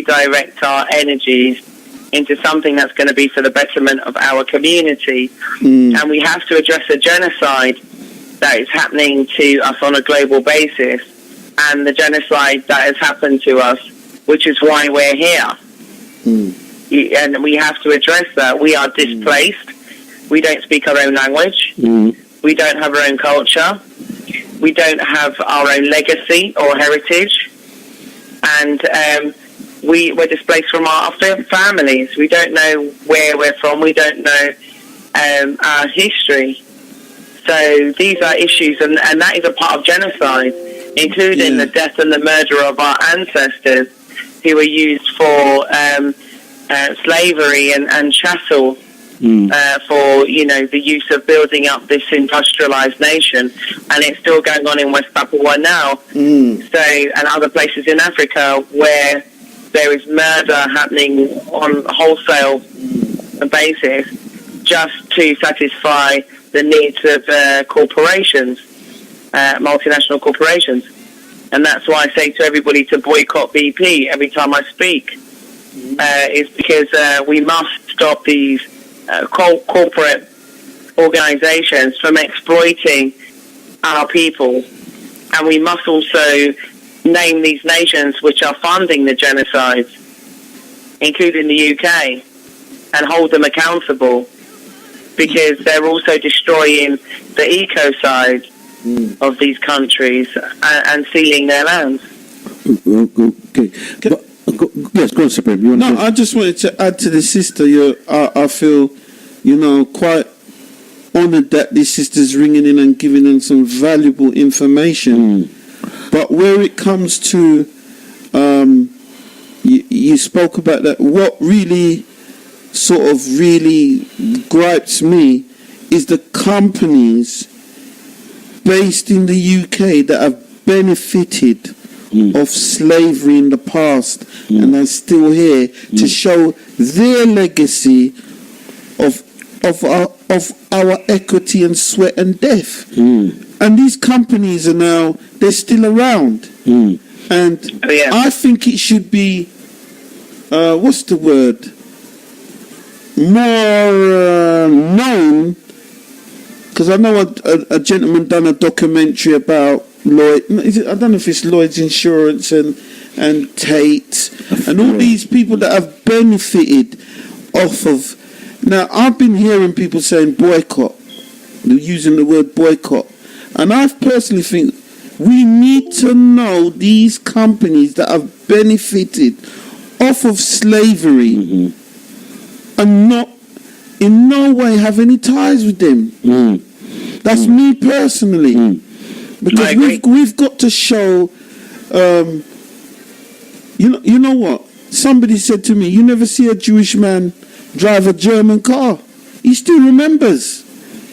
redirect our energies into something that's going to be for the betterment of our community. And we have to address the genocide that is happening to us on a global basis, and the genocide that has happened to us, which is why we're here. And we have to address that. We are displaced. We don't speak our own language. We don't have our own culture. We don't have our own legacy or heritage. And we're displaced from our families. We don't know where we're from. We don't know our history. So these are issues, and that is a part of genocide, including the death and the murder of our ancestors who were used for slavery and chattel for, the use of building up this industrialized nation. And it's still going on in West Papua now. And other places in Africa where there is murder happening on a wholesale basis just to satisfy the needs of corporations, multinational corporations. And that's why I say to everybody to boycott BP every time I speak, is because we must stop these corporate organizations from exploiting our people. And we must also name these nations which are funding the genocides, including the UK, and hold them accountable, because they're also destroying the ecocide of these countries and sealing their lands. Okay. Yes, go on, Supreme. No, I just wanted to add to the sister. I feel, quite honoured that this sister's ringing in and giving them some valuable information. But where it comes to, you spoke about that. What really gripes me is the companies based in the UK that have benefited of slavery in the past and are still here to show their legacy of our equity and sweat and death. And these companies are now, they're still around. And I think it should be, what's the word? More known, because I know a gentleman done a documentary about Lloyd. I don't know if it's Lloyd's Insurance and Tate and all these people that have benefited off of. Now I've been hearing people saying boycott, they're using the word boycott, and I personally think we need to know these companies that have benefited off of slavery. And not in no way have any ties with them. That's me personally. Because we've got to show, you know what? Somebody said to me, you never see a Jewish man drive a German car. He still remembers.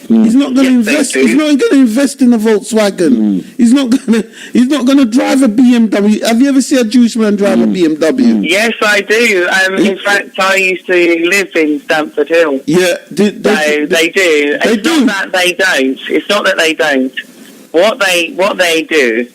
He's not going to invest. He's not going to invest in a Volkswagen. He's not going to drive a BMW. Have you ever seen a Jewish man drive a BMW? Yes, I do. In fact, I used to live in Stamford Hill. Yeah, they do. It's not that they don't. It's not that they don't. What they do,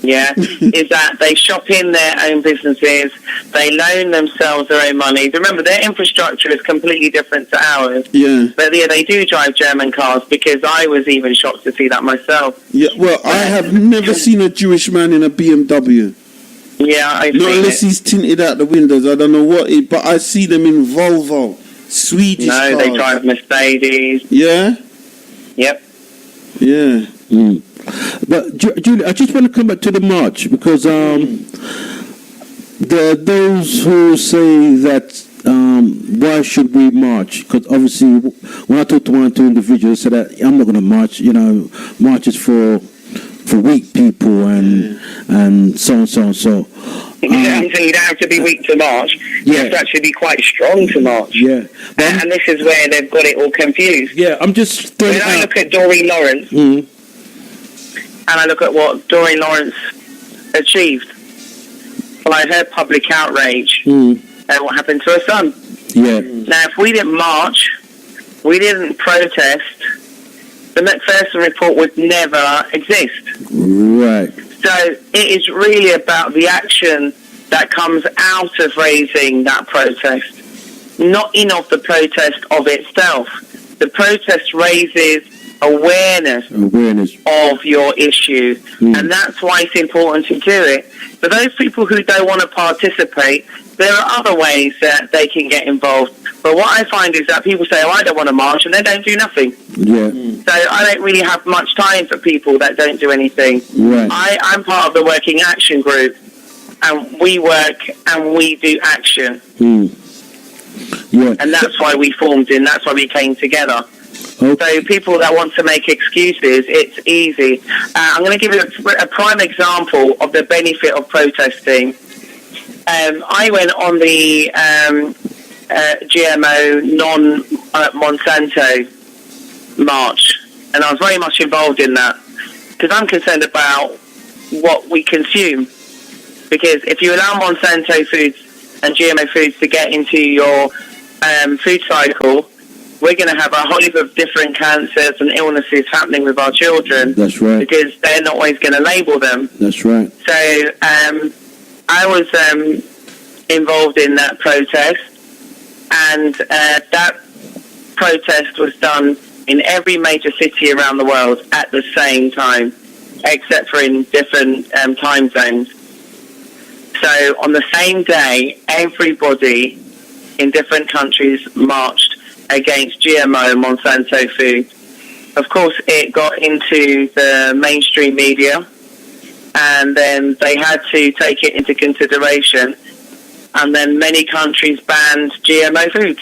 is that they shop in their own businesses. They loan themselves their own money. Remember, their infrastructure is completely different to ours. But they do drive German cars, because I was even shocked to see that myself. I have never seen a Jewish man in a BMW. Not unless he's tinted out the windows. I don't know what but I see them in Volvo, Swedish cars. They drive Mercedes. Yeah? Yep. Yeah. But Julie, I just want to come back to the march, because there are those who say that why should we march? Because obviously, when I talk to one or two individuals, say that I'm not going to march. March is for weak people and so on, so on, so. You don't have to be weak to march. You have to actually be quite strong to march. And this is where they've got it all confused. I'm just. When I look at Doreen Lawrence, and I look at what Doreen Lawrence achieved by her public outrage and what happened to her son. Now, if we didn't march, we didn't protest, the McPherson report would never exist. Right. So it is really about the action that comes out of raising that protest, not in of the protest of itself. The protest raises awareness of your issue, and that's why it's important to do it. For those people who don't want to participate, there are other ways that they can get involved. But what I find is that people say, oh, I don't want to march, and they don't do nothing. Yeah. So I don't really have much time for people that don't do anything. Right. I'm part of the Working Action Group, and we work and we do action. Yeah. And that's why we formed and that's why we came together. Okay. So people that want to make excuses, it's easy. I'm going to give you a prime example of the benefit of protesting. I went on the GMO non-Monsanto march, and I was very much involved in that because I'm concerned about what we consume. Because if you allow Monsanto foods and GMO foods to get into your food cycle, we're going to have a whole heap of different cancers and illnesses happening with our children. That's right. Because they're not always going to label them. That's right. So I was involved in that protest, and that protest was done in every major city around the world at the same time, except for in different time zones. So on the same day, everybody in different countries marched against GMO and Monsanto food. Of course, it got into the mainstream media, and then they had to take it into consideration, and then many countries banned GMO food.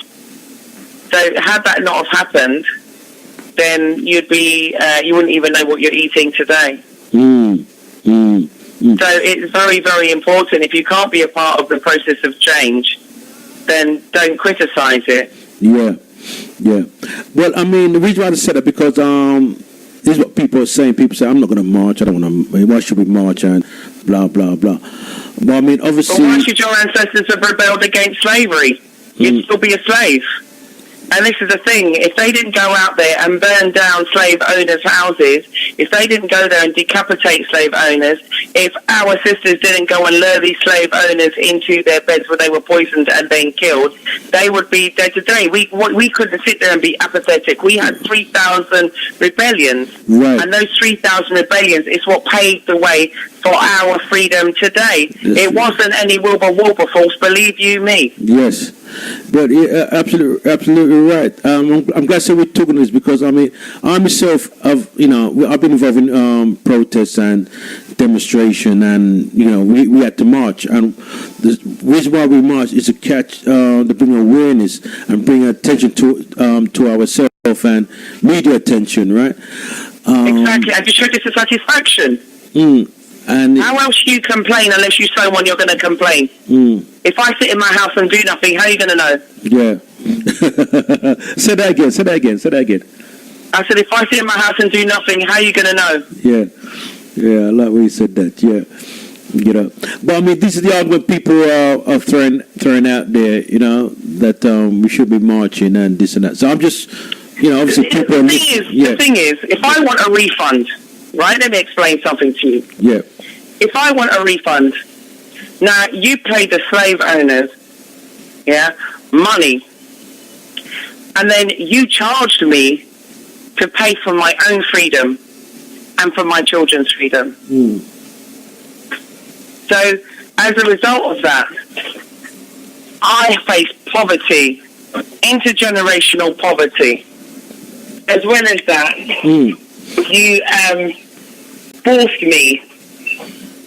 So had that not have happened, then you wouldn't even know what you're eating today. So it's very, very important. If you can't be a part of the process of change, then don't criticize it. Yeah. Well, I mean, the reason why I said that because this is what people are saying. People say, I'm not going to march. I don't want to. Why should we march? And blah, blah, blah. But I mean, obviously... But why should your ancestors have rebelled against slavery? You'd still be a slave. And this is the thing, if they didn't go out there and burn down slave owners' houses, if they didn't go there and decapitate slave owners, if our sisters didn't go and lure these slave owners into their beds where they were poisoned and then killed, they would be dead today. We couldn't sit there and be apathetic. We had 3,000 rebellions. Right. And those 3,000 rebellions is what paved the way for our freedom today. Yes. It wasn't any Wilberforce, believe you me. Yes. But absolutely right. I'm glad that we're talking this because I mean, I myself I've been involved in protests and demonstration, and we had to march. And the reason why we march is to bring awareness and bring attention to ourselves and media attention, right? Exactly, and to show dissatisfaction. And how else do you complain unless you say when you're going to complain? If I sit in my house and do nothing, how are you going to know? Yeah. Say that again. I said, if I sit in my house and do nothing, how are you going to know? Yeah, I like when you said that, yeah. But I mean, this is the argument people are throwing out there, that we should be marching and this and that. So I'm just, obviously people... The thing is, if I want a refund, right, let me explain something to you. Yeah. If I want a refund, now you paid the slave owners, money, and then you charged me to pay for my own freedom and for my children's freedom. So, as a result of that, I face poverty, intergenerational poverty. As well as that, you forced me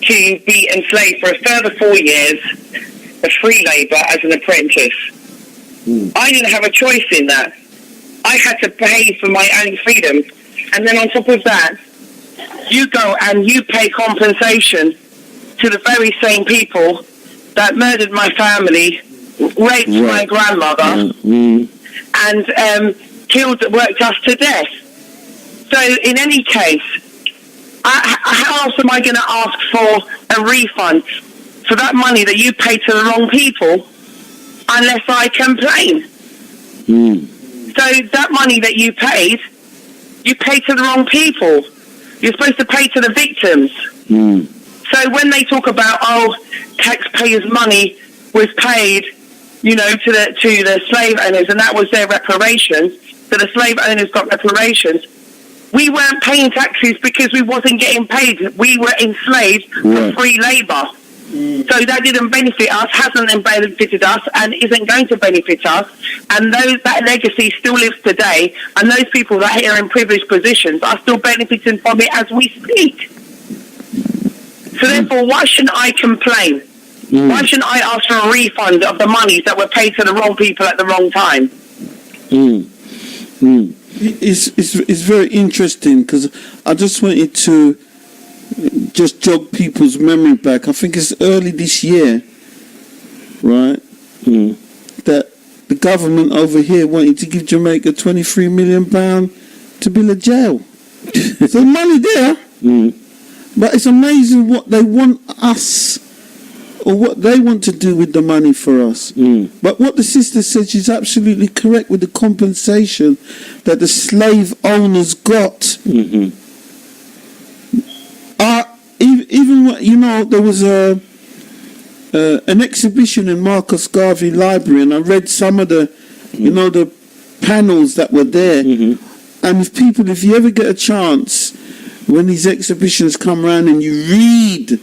to be enslaved for a further 4 years of free labour as an apprentice. I didn't have a choice in that. I had to pay for my own freedom. And then on top of that, you go and you pay compensation to the very same people that murdered my family, raped my grandmother, and worked us to death. So in any case, how else am I going to ask for a refund for that money that you paid to the wrong people unless I complain? So that money that you paid to the wrong people. You're supposed to pay to the victims. So when they talk about, taxpayers' money was paid, to the slave owners, and that was their reparations, so the slave owners got reparations, we weren't paying taxes because we wasn't getting paid. We were enslaved for free labour. So that didn't benefit us, hasn't benefited us, and isn't going to benefit us. And that legacy still lives today, and those people that are in privileged positions are still benefiting from it as we speak. So therefore, why shouldn't I complain? Why shouldn't I ask for a refund of the monies that were paid to the wrong people at the wrong time? It's very interesting, because I just wanted to just jog people's memory back. I think it's early this year, right? That the government over here wanted to give Jamaica £23 million to build a jail. So money there, but it's amazing what they want us, or what they want to do with the money for us. But what the sister said, she's absolutely correct with the compensation that the slave owners got. Even there was an exhibition in Marcus Garvey Library, and I read some of the, the panels that were there. And if you ever get a chance, when these exhibitions come around and you read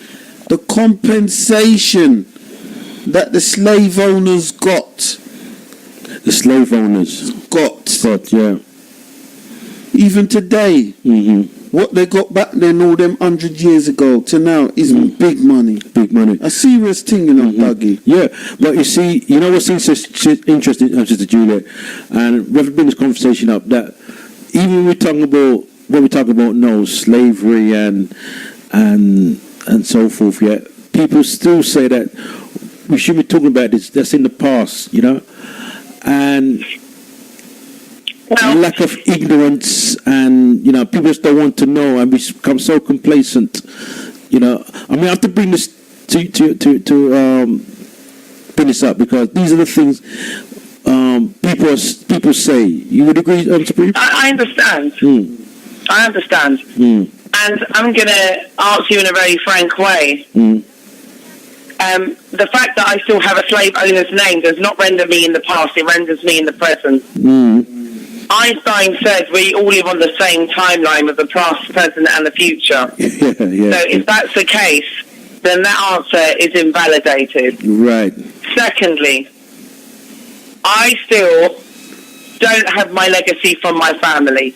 the compensation that the slave owners got. The slave owners got, yeah. Even today, what they got back then, all them 100 years ago to now, is big money. Big money. A serious thing, Dougie. Yeah, but you see, what's interesting, Sister Juliet, and we've been this conversation up, that even when we talk about now, slavery and so forth, yeah, people still say that we should be talking about this, that's in the past, and lack of ignorance, and people just don't want to know, and we become so complacent. I have to bring this to bring this up, because these are the things people say. You would agree, Supreme? I understand. I understand. And I'm going to answer you in a very frank way. The fact that I still have a slave owner's name does not render me in the past, it renders me in the present. Einstein said we all live on the same timeline with the past, present and the future. So if that's the case, then that answer is invalidated. Right. Secondly, I still don't have my legacy from my family.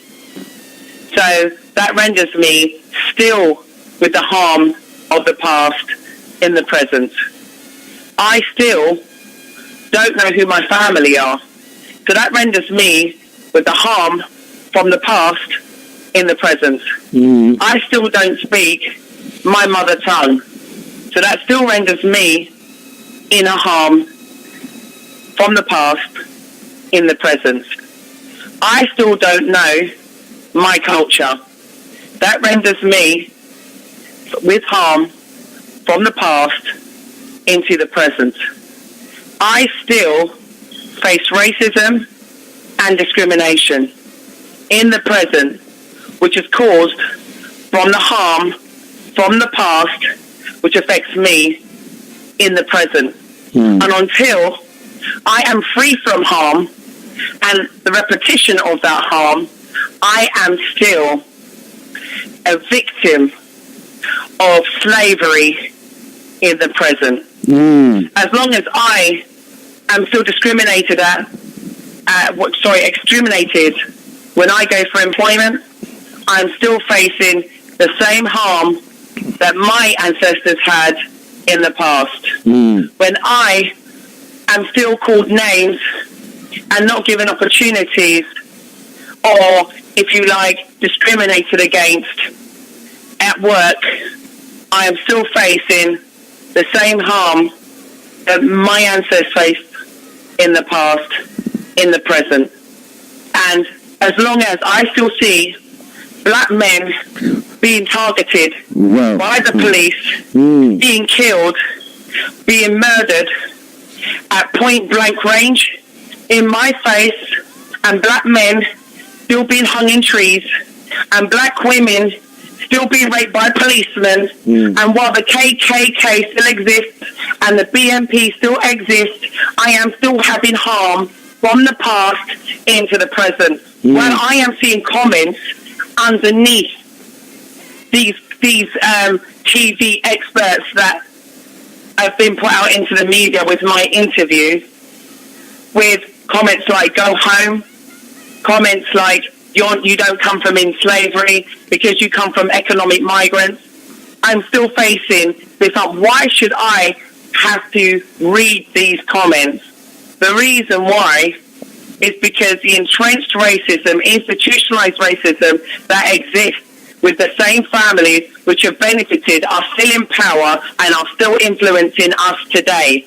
So that renders me still with the harm of the past in the present. I still don't know who my family are. So that renders me with the harm from the past in the present. I still don't speak my mother tongue. So that still renders me in a harm from the past in the present. I still don't know my culture. That renders me with harm from the past into the present. I still face racism and discrimination in the present, which is caused from the harm from the past, which affects me in the present. And until I am free from harm and the repetition of that harm, I am still a victim of slavery in the present. As long as I am still discriminated exterminated when I go for employment, I'm still facing the same harm that my ancestors had in the past. When I am still called names and not given opportunities, or, if you like, discriminated against at work, I am still facing the same harm that my ancestors faced in the past, in the present. And as long as I still see black men being targeted by the police, being killed, being murdered at point blank range in my face, and black men still being hung in trees, and black women still being raped by policemen, and while the KKK still exists and the BNP still exists, I am still having harm from the past into the present. While I am seeing comments underneath these TV experts that have been put out into the media with my interviews, with comments like "go home," comments like "you don't come from in slavery because you come from economic migrants." I'm still facing this up. Why should I have to read these comments? The reason why is because the entrenched racism, institutionalized racism that exists with the same families which have benefited are still in power and are still influencing us today.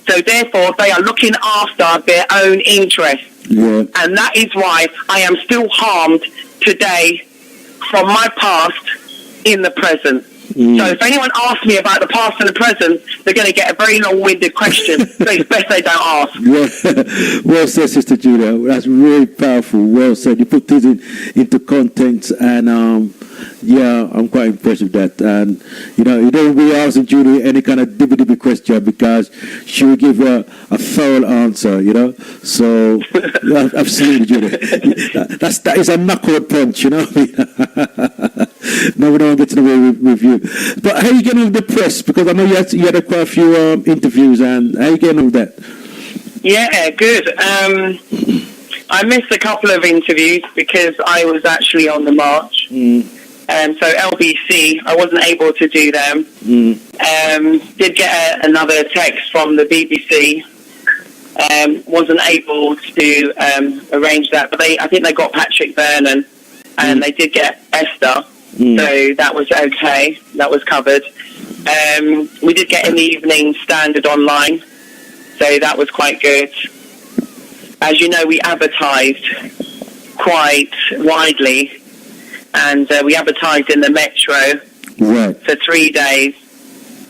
So therefore, they are looking after their own interests. Yeah. And that is why I am still harmed today from my past in the present. So if anyone asks me about the past and the present, they're going to get a very long-winded question. So it's best they don't ask. Yeah. Well said, Sister Julia. That's really powerful. Well said. You put things into context, and yeah, I'm quite impressed with that. And you don't be asking Julia any kind of dibby question because she will give a thorough answer. So absolutely, Julia. That is a knuckle punch. No, we don't get to know with you. But how are you getting on with the press? Because I know you had quite a few interviews, and how are you getting on with that? Yeah, good. I missed a couple of interviews because I was actually on the march. So LBC, I wasn't able to do them. Did get another text from the BBC. Wasn't able to arrange that, but I think they got Patrick Vernon, and they did get Esther. So that was okay. That was covered. We did get in the Evening Standard online, so that was quite good. As you know, we advertised quite widely, and we advertised in the Metro for 3 days,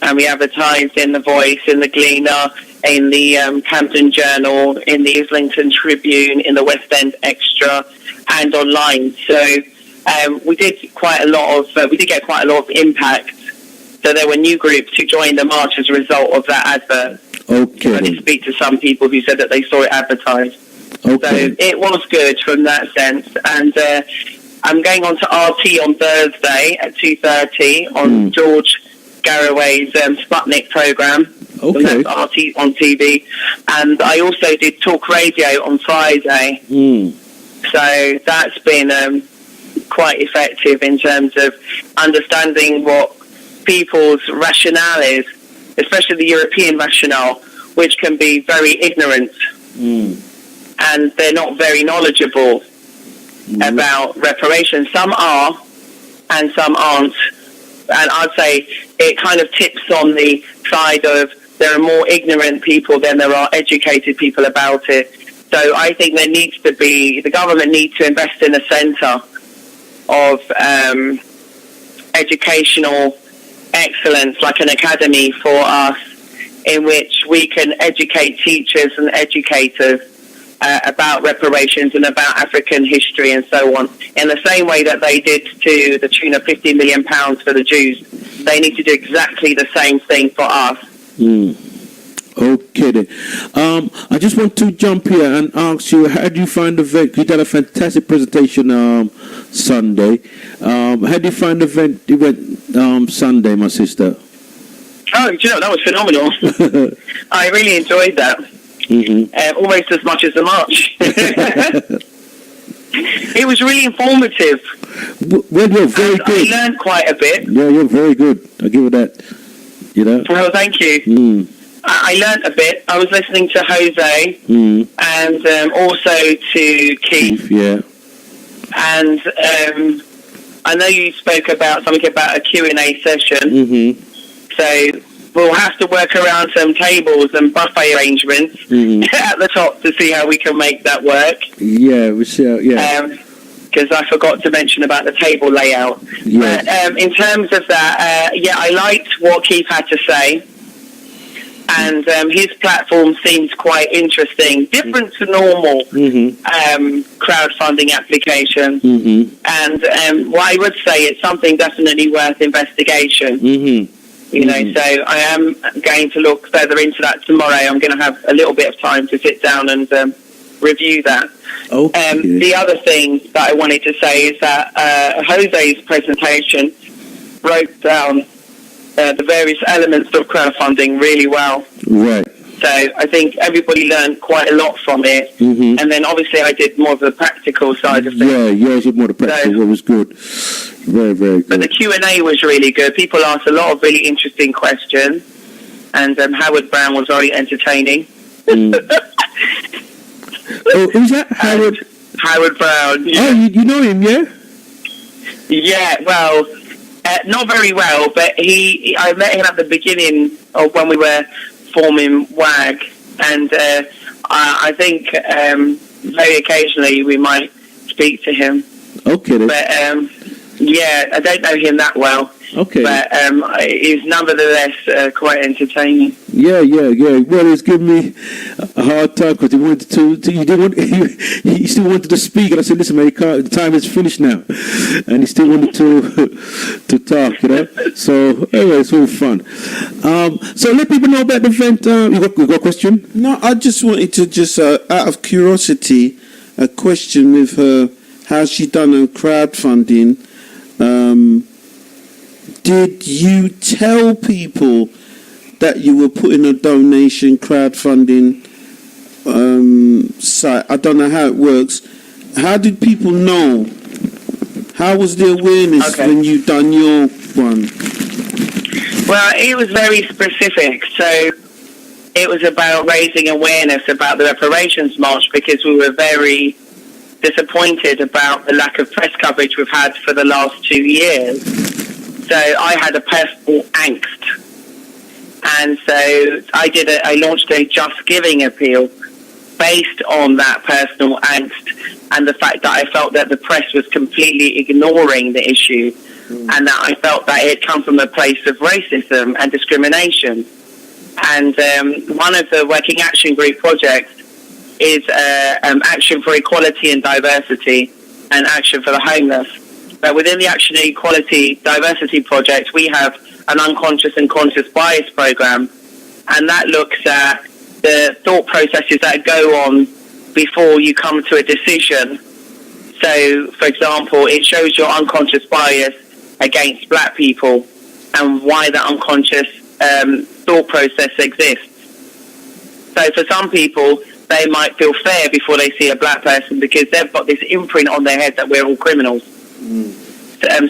and we advertised in the Voice, in the Gleaner, in the Camden Journal, in the Islington Tribune, in the West End Extra, and online. So we did get quite a lot of impact. So there were new groups who joined the march as a result of that advert. Okay. I did speak to some people who said that they saw it advertised. Okay. So it was good from that sense. And I'm going on to RT on Thursday at 2:30 on George Garraway's Sputnik programme. Okay. So that's RT on TV. And I also did talk radio on Friday. So that's been quite effective in terms of understanding what people's rationale is, especially the European rationale, which can be very ignorant. And they're not very knowledgeable about reparations. Some are, and some aren't. And I'd say it kind of tips on the side of there are more ignorant people than there are educated people about it. So I think the government needs to invest in a centre of educational excellence, like an academy for us, in which we can educate teachers and educators about reparations and about African history and so on, in the same way that they did to the tune of £50 million for the Jews. They need to do exactly the same thing for us. Okay then. I just want to jump here and ask you, how do you find the event? You did a fantastic presentation Sunday. How do you find the event Sunday, my sister? Oh, that was phenomenal. I really enjoyed that. Almost as much as the march. It was really informative. Well, you're very good. I learned quite a bit. Yeah, you're very good. I'll give you that. Well, thank you. I learned a bit. I was listening to Jose and also to Keith. Yeah. And I know you spoke about something about a Q&A session. So we'll have to work around some tables and buffet arrangements at the top to see how we can make that work. Yeah, we see. Because I forgot to mention about the table layout. Yes. But in terms of that, I liked what Keith had to say. And his platform seemed quite interesting, different to normal crowdfunding application. And what I would say, it's something definitely worth investigation. You know, so I am going to look further into that tomorrow. I'm going to have a little bit of time to sit down and review that. The other thing that I wanted to say is that Jose's presentation broke down the various elements of crowdfunding really well. Right. So I think everybody learned quite a lot from it. And then obviously I did more of the practical side of things. Yeah, yours was more the practical. What was good. Very, very good. But the Q&A was really good. People asked a lot of really interesting questions. And Howard Brown was very entertaining. Oh, who's that? Howard? Howard Brown. Yeah. Oh, you know him, yeah? Yeah, well, not very well, but I met him at the beginning of when we were forming WAG, and I think very occasionally we might speak to him. Okay. Then. But yeah, I don't know him that well. Okay. But he's nevertheless quite entertaining. Yeah. Well, he's giving me a hard time because he wanted he still wanted to speak, and I said, "Listen, man, the time is finished now," and he still wanted to talk, you know. So anyway, it's all fun. So let people know about the event. You got a question? No, I just wanted to out of curiosity, a question with her. How's she done on crowdfunding? Did you tell people that you were putting a donation crowdfunding site? I don't know how it works. How did people know? How was the awareness when you done your one? Well, it was very specific. So it was about raising awareness about the reparations march because we were very disappointed about the lack of press coverage we've had for the last 2 years. So I had a personal angst, and so I launched a Just Giving appeal based on that personal angst and the fact that I felt that the press was completely ignoring the issue, and that I felt that it had come from a place of racism and discrimination. And one of the Working Action Group projects is Action for Equality and Diversity and Action for the Homeless. But within the Action Equality Diversity Project, we have an unconscious and conscious bias program, and that looks at the thought processes that go on before you come to a decision. So, for example, it shows your unconscious bias against black people and why that unconscious thought process exists. So for some people, they might feel fair before they see a black person because they've got this imprint on their head that we're all criminals.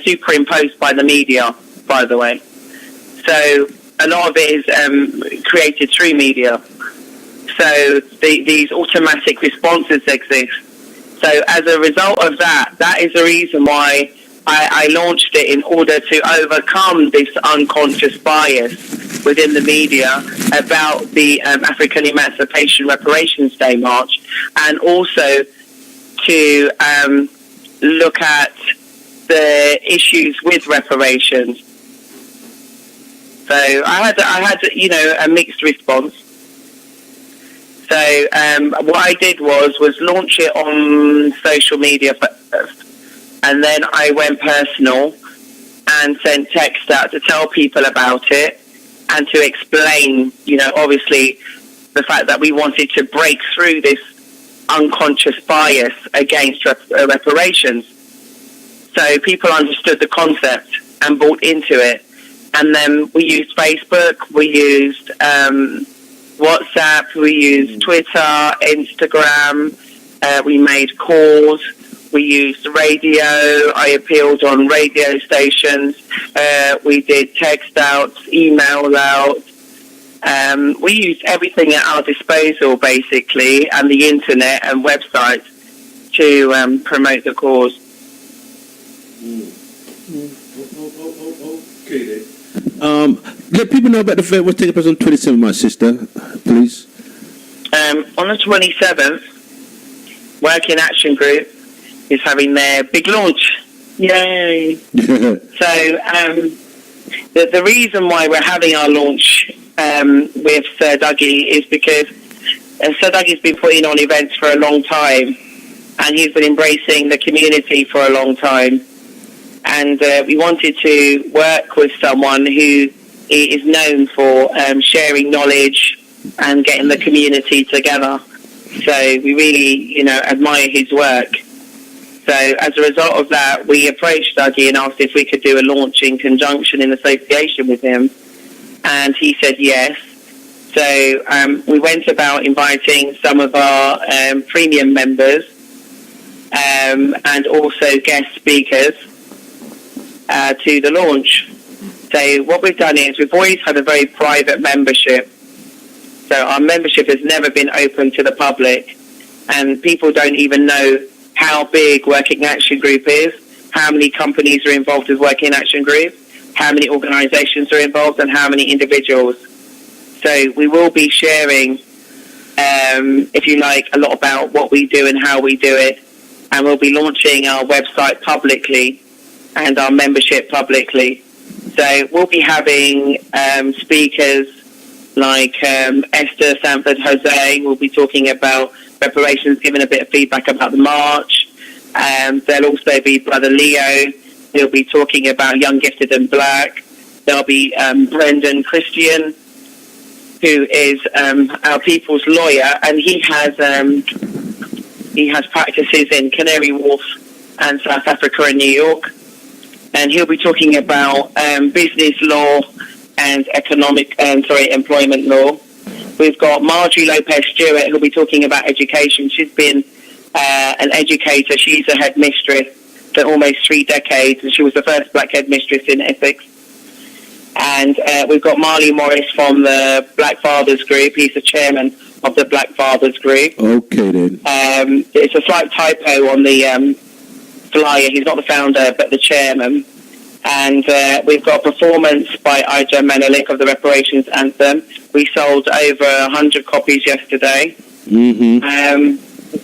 Superimposed by the media, by the way. So a lot of it is created through media. So these automatic responses exist. So as a result of that, that is the reason why I launched it, in order to overcome this unconscious bias within the media about the African Emancipation Reparations Day March, and also to look at the issues with reparations. So I had a mixed response. So what I did was launch it on social media first, and then I went personal and sent text out to tell people about it and to explain, obviously the fact that we wanted to break through this unconscious bias against reparations. So people understood the concept and bought into it. And then we used Facebook, we used WhatsApp, we used Twitter, Instagram, we made calls, we used radio, I appealed on radio stations, we did text outs, email outs. We used everything at our disposal, basically, and the internet and websites to promote the cause. Okay, then. Let people know about the event. What's taking place on 27th, my sister, please? On the 27th, Working Action Group is having their big launch. Yay! So the reason why we're having our launch with Sir Dougie is because Sir Dougie's been putting on events for a long time, and he's been embracing the community for a long time. And we wanted to work with someone who is known for sharing knowledge and getting the community together. So we really, admire his work. So as a result of that, we approached Dougie and asked if we could do a launch in conjunction in association with him. And he said yes. So we went about inviting some of our premium members and also guest speakers to the launch. So what we've done is we've always had a very private membership. So our membership has never been open to the public, and people don't even know how big Working Action Group is, how many companies are involved with Working Action Group, how many organisations are involved, and how many individuals. So we will be sharing, if you like, a lot about what we do and how we do it, and we'll be launching our website publicly and our membership publicly. So we'll be having speakers like Esther Sanford Jose will be talking about reparations, giving a bit of feedback about the march. There'll also be Brother Leo. He'll be talking about Young, Gifted and Black. There'll be Brendan Christian, who is our people's lawyer, and he has practices in Canary Wharf and South Africa and New York. And he'll be talking about business law and employment law. We've got Marjorie Lopez Stewart, who'll be talking about education. She's been an educator. She's a headmistress for almost 3 decades, and she was the first black headmistress in Essex. And we've got Marley Morris from the Black Fathers Group. He's the chairman of the Black Fathers Group. Okay, then. It's a slight typo on the flyer. He's not the founder, but the chairman. And we've got a performance by Ija Menelik of the Reparations Anthem. We sold over 100 copies yesterday. Mm-hmm.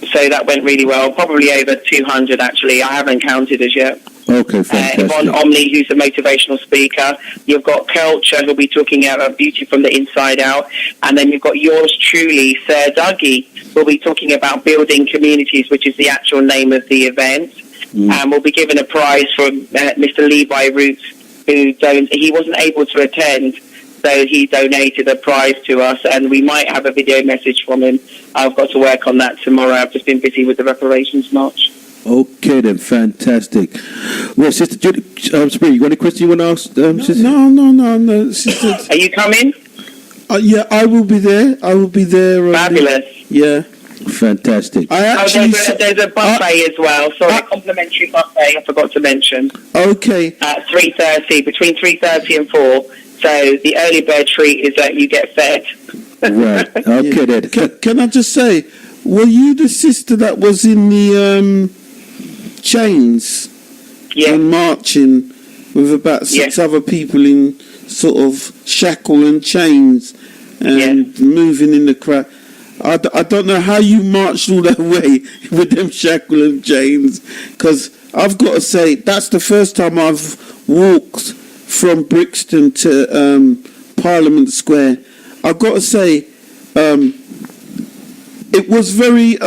So that went really well. Probably over 200, actually. I haven't counted as yet. Okay, fantastic. Yvonne Omni, who's a motivational speaker. You've got Kelcher, who'll be talking about beauty from the inside out. And then you've got yours truly, Sir Dougie, who'll be talking about building communities, which is the actual name of the event. And we'll be given a prize from Mr. Levi Roots, he wasn't able to attend, so he donated a prize to us, and we might have a video message from him. I've got to work on that tomorrow. I've just been busy with the reparations march. Okay, then, fantastic. Well, Sister Judy, Spring, you got any question you want to ask? Sister? No, Sister. Are you coming? Yeah, I will be there. Fabulous. Yeah. Fantastic. There's a buffet as well. Sorry, complimentary buffet. I forgot to mention. Okay. At 3:30, between 3:30 and 4. So the early bird treat is that you get fed. Right. Okay, then. Can I just say, were you the sister that was in the chains? Yeah. And marching with about 6 other people in sort of shackle and chains and moving in the crowd. I don't know how you marched all that way with them shackle and chains, because I've got to say that's the first time I've walked from Brixton to Parliament Square. I've got to say it was very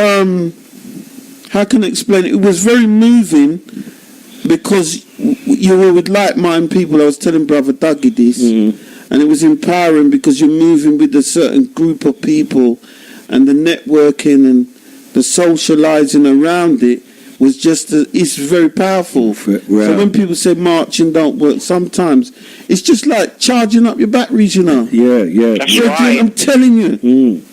how can I explain it? It was very moving, because you were with like-minded people. I was telling Brother Dougie this, and it was empowering because you're moving with a certain group of people. And the networking and the socialising around it was just, it's very powerful. Right. So when people say marching don't work, sometimes it's just like charging up your batteries, Yeah. That's right. I'm telling you.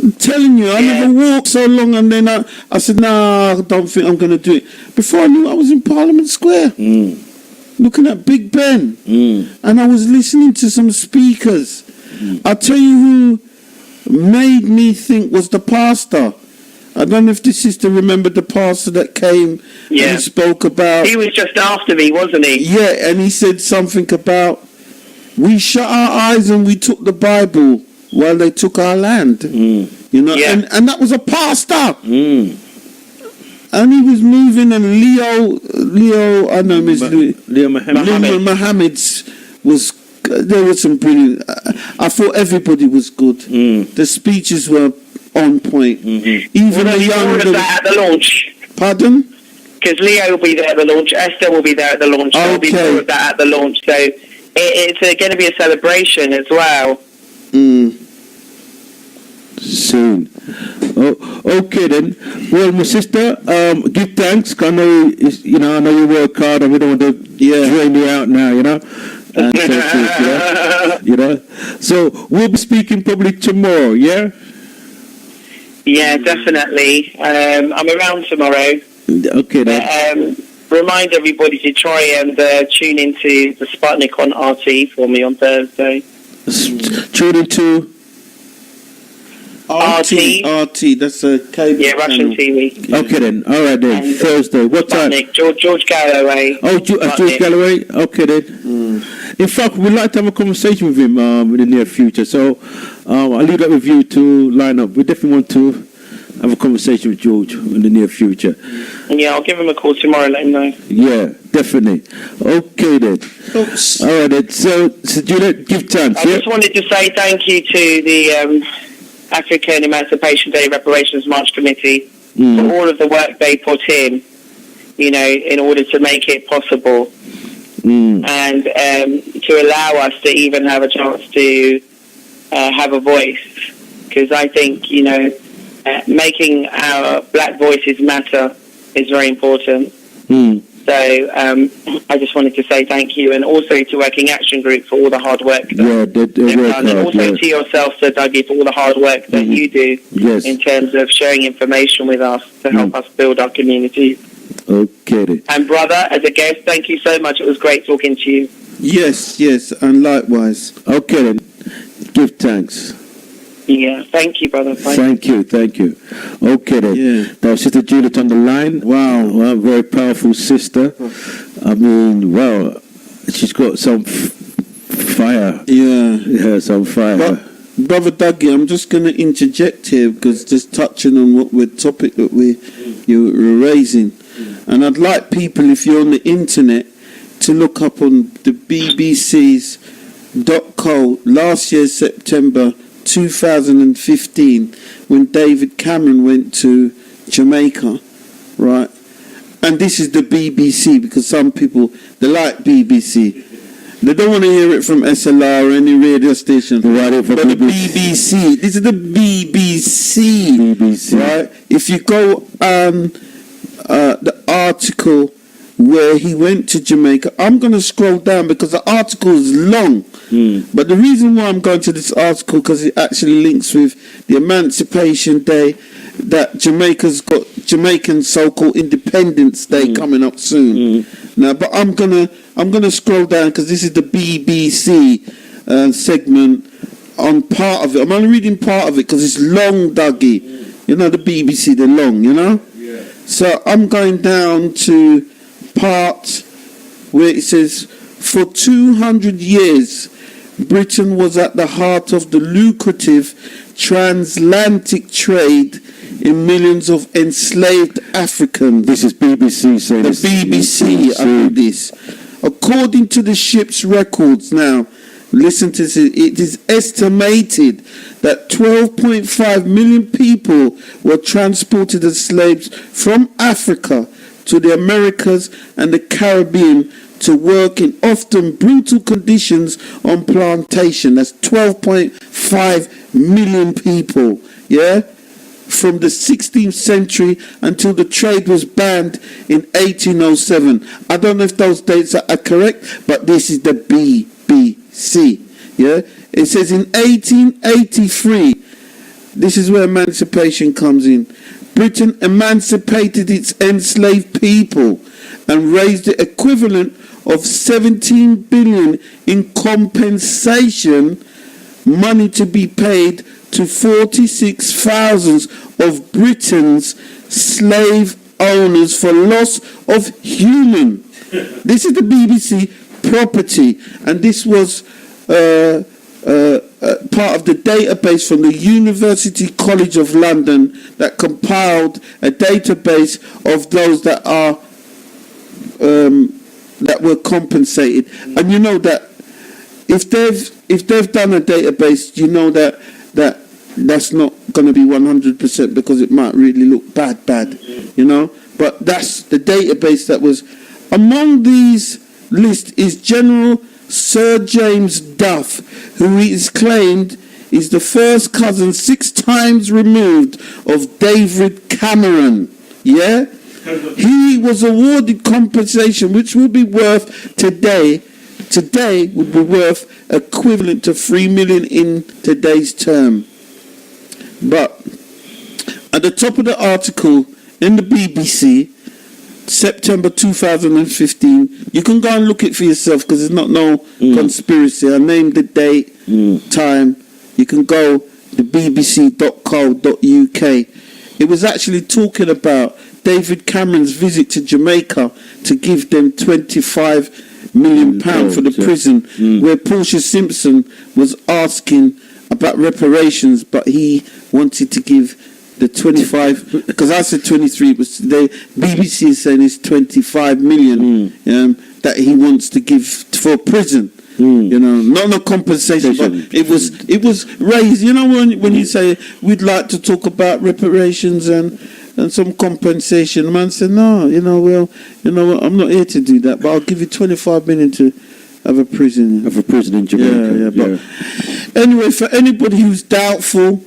I never walked so long, and then I said, I don't think I'm going to do it. Before I knew, I was in Parliament Square, looking at Big Ben, and I was listening to some speakers. I'll tell you who made me think was the pastor. I don't know if the sister remembered the pastor that came and he spoke about... He was just after me, wasn't he? Yeah, and he said something about, we shut our eyes and we took the Bible while they took our land. And that was a pastor. And he was moving, and Leo, I know Miss Leo Mohammed. Mohammed's was. There was some brilliant. I thought everybody was good. The speeches were on point. Even the young. At the launch. Pardon? Because Leo will be there at the launch. Esther will be there at the launch. There'll be more of that at the launch. So it's going to be a celebration as well. Soon. Oh, okay then. Well, my sister, give thanks. I know, I know you work hard, and we don't want to drain you out now, And so forth, So we'll be speaking probably tomorrow, yeah? Yeah, definitely. I'm around tomorrow. Okay then. Remind everybody to try and tune into the Sputnik on RT for me on Thursday. Tune into RT. That's a cable. Yeah, Russian TV. Okay then. All right then. And Thursday. What time? George Galloway. Oh, George Galloway. Okay then. In fact, we'd like to have a conversation with him in the near future. So I'll leave that with you to line up. We definitely want to have a conversation with George in the near future. Yeah, I'll give him a call tomorrow and let him know. Yeah, definitely. Okay then. Oops. All right then. So Juliet, give thanks. I just wanted to say thank you to the African Emancipation Day Reparations March Committee for all of the work they put in, in order to make it possible. And to allow us to even have a chance to have a voice. Because I think, making our black voices matter is very important. So I just wanted to say thank you, and also to Working Action Group for all the hard work that they've done, and also to yourself, Sir Dougie, for all the hard work that you do in terms of sharing information with us to help us build our community. Okay. And brother, as a guest, thank you so much. It was great talking to you. Yes, and likewise. Okay then. Give thanks. Yeah, thank you, brother. Thank you. Okay then. Yeah. Now, Sister Juliet on the line. Wow, very powerful sister. I mean, wow, she's got some fire. Yeah, some fire. But, Brother Dougie, I'm just going to interject here, because just touching on what topic that you were raising. And I'd like people, if you're on the internet, to look up on the BBC's .co last year, September 2015, when David Cameron went to Jamaica, right? And this is the BBC, because some people, they like BBC. They don't want to hear it from SLR or any radio station. But the BBC, this is the BBC, right? If you go the article where he went to Jamaica, I'm going to scroll down because the article is long. But the reason why I'm going to this article, because it actually links with the Emancipation Day, that Jamaica's got Jamaican so-called Independence Day coming up soon. Now, but I'm gonna scroll down because this is the BBC segment on part of it. I'm only reading part of it because it's long, Dougie. The BBC, they're long, Yeah. So I'm going down to part where it says, for 200 years, Britain was at the heart of the lucrative transatlantic trade in millions of enslaved Africans. This is BBC saying the BBC on this. According to the ship's records, now, listen to this, it is estimated that 12.5 million people were transported as slaves from Africa to the Americas and the Caribbean to work in often brutal conditions on plantation. That's 12.5 million people, yeah? From the 16th century until the trade was banned in 1807. I don't know if those dates are correct, but this is the BBC, yeah? It says in 1883, this is where emancipation comes in. Britain emancipated its enslaved people and raised the equivalent of 17 billion in compensation money to be paid to 46,000 of Britain's slave owners for loss of human. This is the BBC property, and this was part of the database from the University College of London that compiled a database of those that are that were compensated. And you know that if they've done a database, you know that's not going to be 100% because it might really look bad, you know. But that's the database that was among these lists is General Sir James Duff, who is claimed is the first cousin 6 times removed of David Cameron. Yeah? He was awarded compensation which would be worth today would be worth equivalent to 3 million in today's term. But at the top of the article in the BBC, September 2015, you can go and look it for yourself because it's not no conspiracy. I named the date, time. You can go to bbc.co.uk. It was actually talking about David Cameron's visit to Jamaica to give them £25 million for the prison, where Portia Simpson was asking about reparations, but he wanted to give the 25, because I said 23, but the BBC is saying it's 25 million that he wants to give for prison. You know, not no compensation, but it was raised. You know, when you say we'd like to talk about reparations and some compensation, the man said no. You know, well, you know what, I'm not here to do that, but I'll give you 25 million to have a prison. Have a prison in Jamaica. But anyway, for anybody who's doubtful,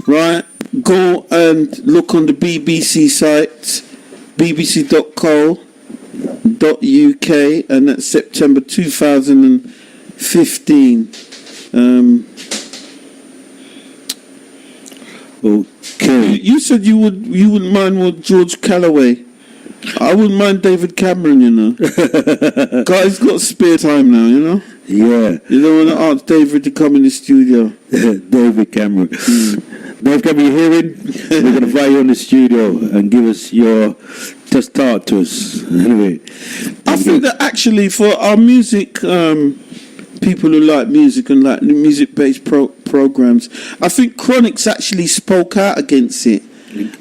right, go and look on the BBC site, bbc.co.uk, and that's September 2015. Okay. You said you wouldn't mind what George Calloway. I wouldn't mind David Cameron, you know. Guy's got spare time now, you know. Yeah. You don't want to ask David to come in the studio. David Cameron. Dave Cameron, you hearing? We're going to invite you in the studio and give us just talk to us. Anyway. I think that actually for our music, people who like music and like music-based programs, I think Chronix actually spoke out against it.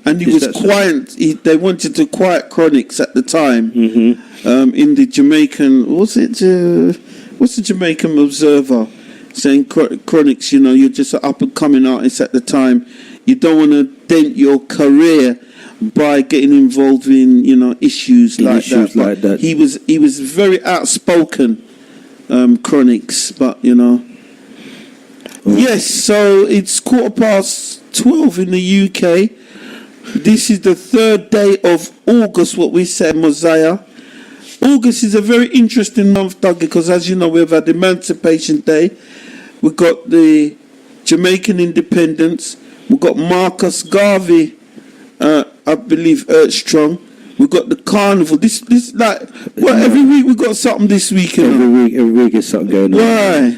And he was quiet. They wanted to quiet Chronix at the time in the Jamaican. What's the Jamaican Observer saying? Chronix, you know, you're just an up and coming artist at the time. You don't want to dent your career by getting involved in, you know, issues like that. He was very outspoken, Chronix, but you know. Yes, so it's 12:15 in the UK. This is the 3rd day of August, what we say, Mosiah. August is a very interesting month, Doug, because as you know, we've had Emancipation Day. We've got the Jamaican independence. We've got Marcus Garvey, I believe, Strong. We've got the carnival. This like, well, every week we've got something this week. Every week is something going on. Why?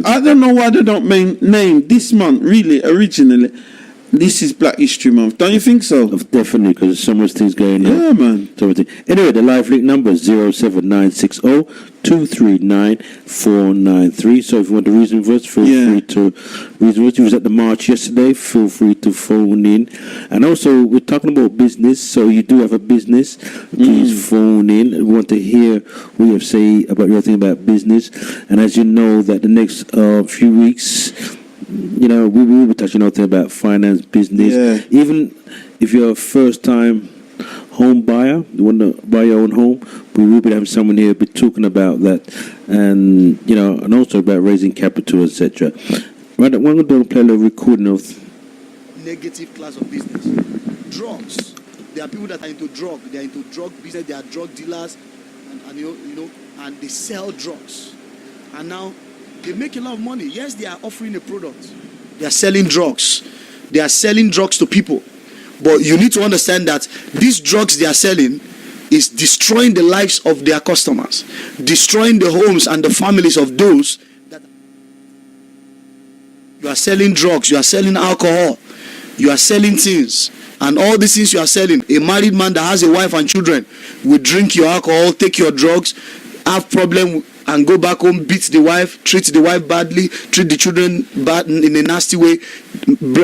I don't know why they don't name this month, really, originally. This is Black History Month. Don't you think so? Definitely, because there's so much things going on. Yeah, man. Anyway, the live link number is 07960 239 493. So if you want to reason for us, feel free to reason for us. You was at the march yesterday. Feel free to phone in. And also, we're talking about business. So you do have a business. Please phone in. We want to hear what you have to say about your thing about business. And as you know, that the next few weeks, you know, we will be touching on about finance, business. Yeah. Even if you're a first-time home buyer, you want to buy your own home, we will be having someone here be talking about that, and you know, and also about raising capital, etc. Right, we're going to play a little recording of negative class of business, drugs. There are people that are into drug. They are into drug business. They are drug dealers, and you know, and they sell drugs, and now they make a lot of money. Yes, they are offering a product. They are selling drugs. They are selling drugs to people. But you need to understand that these drugs they are selling is destroying the lives of their customers, destroying the homes and the families of those that you are selling drugs, you are selling alcohol, you are selling things. And all these things you are selling, a married man that has a wife and children will drink your alcohol, take your drugs, have problem and go back home, beat the wife, treat the wife badly, treat the children bad in a nasty way,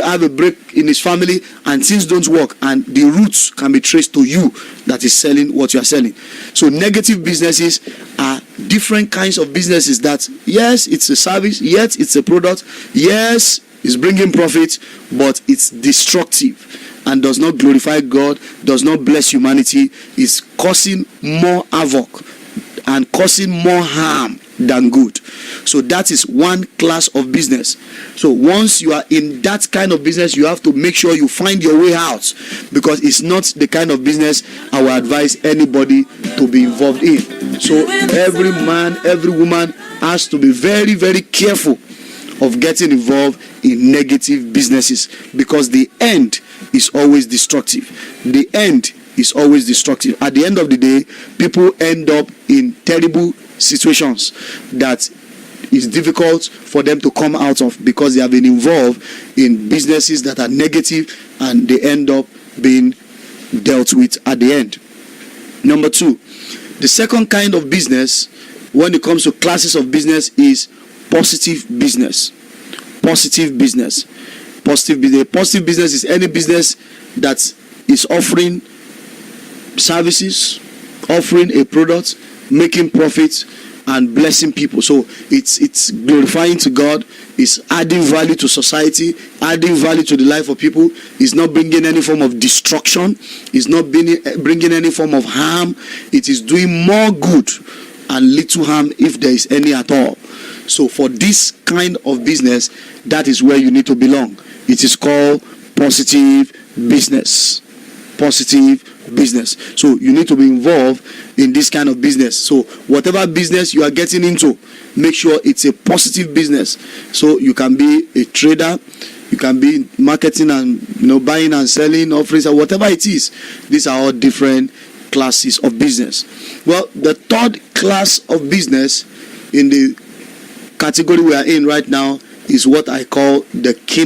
have a break in his family, and things don't work, and the roots can be traced to you that is selling what you are selling. So negative businesses are different kinds of businesses that, yes, it's a service, yet it's a product, yes, it's bringing profit, but it's destructive and does not glorify God, does not bless humanity, is causing more havoc and causing more harm than good. So that is one class of business. So once you are in that kind of business, you have to make sure you find your way out, because it's not the kind of business I will advise anybody to be involved in. So every man, every woman has to be very, very careful of getting involved in negative businesses, because the end is always destructive. The end is always destructive. At the end of the day, people end up in terrible situations that is difficult for them to come out of, because they have been involved in businesses that are negative, and they end up being dealt with at the end. Number two, the second kind of business when it comes to classes of business is positive business. Positive business. Positive business. Positive business is any business that is offering services, offering a product, making profits, and blessing people. So it's glorifying to God, it's adding value to society, adding value to the life of people. It's not bringing any form of destruction, it's not bringing any form of harm. It is doing more good and little harm, if there is any at all. So for this kind of business, that is where you need to belong. It is called positive business. Positive business. So you need to be involved in this kind of business. So whatever business you are getting into, make sure it's a positive business. So you can be a trader, you can be in marketing and buying and selling, offerings, or whatever it is. These are all different classes of business. Well, the third class of business in the category we are in right now is what I call the kingdom